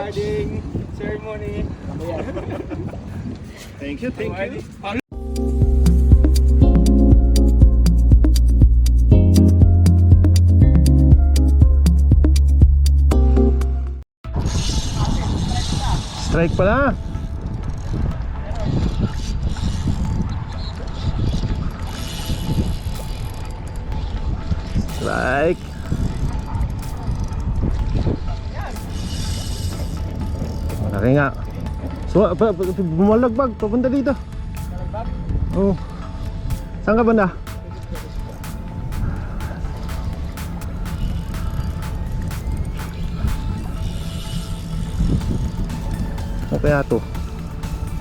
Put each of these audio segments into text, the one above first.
riding ceremony. Thank you, thank you. Strike pala. Strike. Laki nga. So, bumalagbag, papunta dito. Oo. Saan ka banda? Ano kaya to?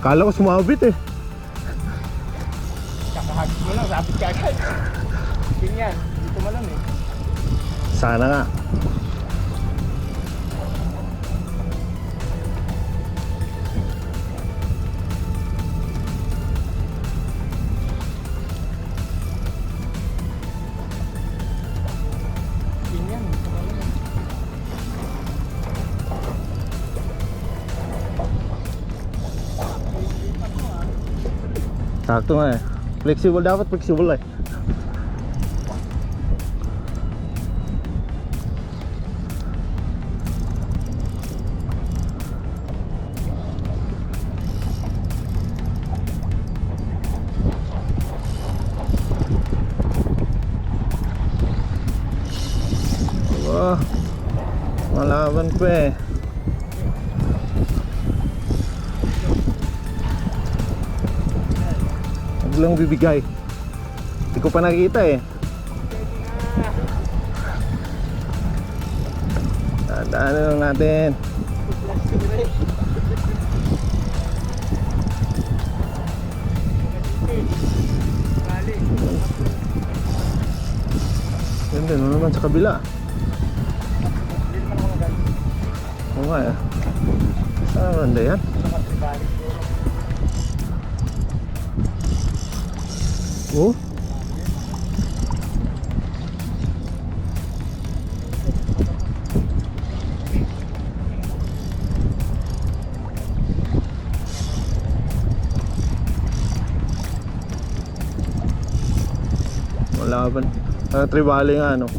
Kala ko sumabit eh. Kakahagis mo lang, sabit ka agad. Ganyan, dito malam eh. Sana nga. Ganyan, dito malam eh. Sakto nga eh. Flexible dapat, flexible eh. Wah, malaban pa eh. Lang bibigay. Hindi ko pa nakikita eh. Dadaanan lang natin. Ganda no naman sa kabila. Oo nga eh. Saan banda yan? Oh. Wala pa. Tribali nga ano.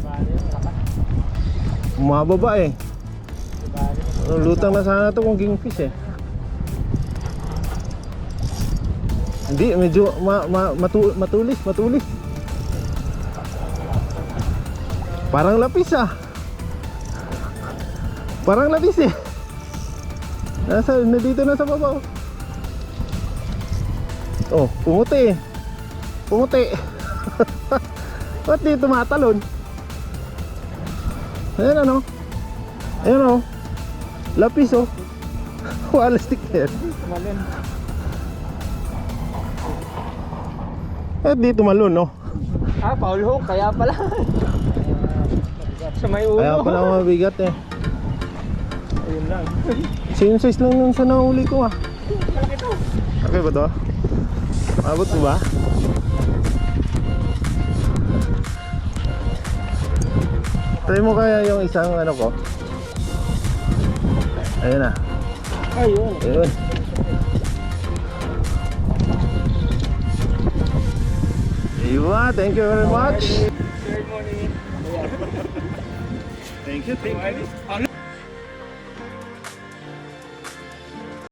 Umababa eh. Lutang na sana to kung kingfish eh. Hindi, medyo matulis. Parang lapis ah. Parang lapis eh. Dito na sa baba. Oh, pumuti. Ba't di tumatalon? Ayan ano. Lapis oh. Wala stick yan. Eh di tumalon no. Ah, foul hook, kaya pala. Sa may ulo. Kaya pala mabigat eh. Ayun lang. Same size lang yung sa nahuli ko ah. Malaki to. Okay ba to? Abot mo ba? Try mo kaya yung isang ano ko. Ayun na. Ayun. Iwa, thank you very much. Ceremony. Thank you.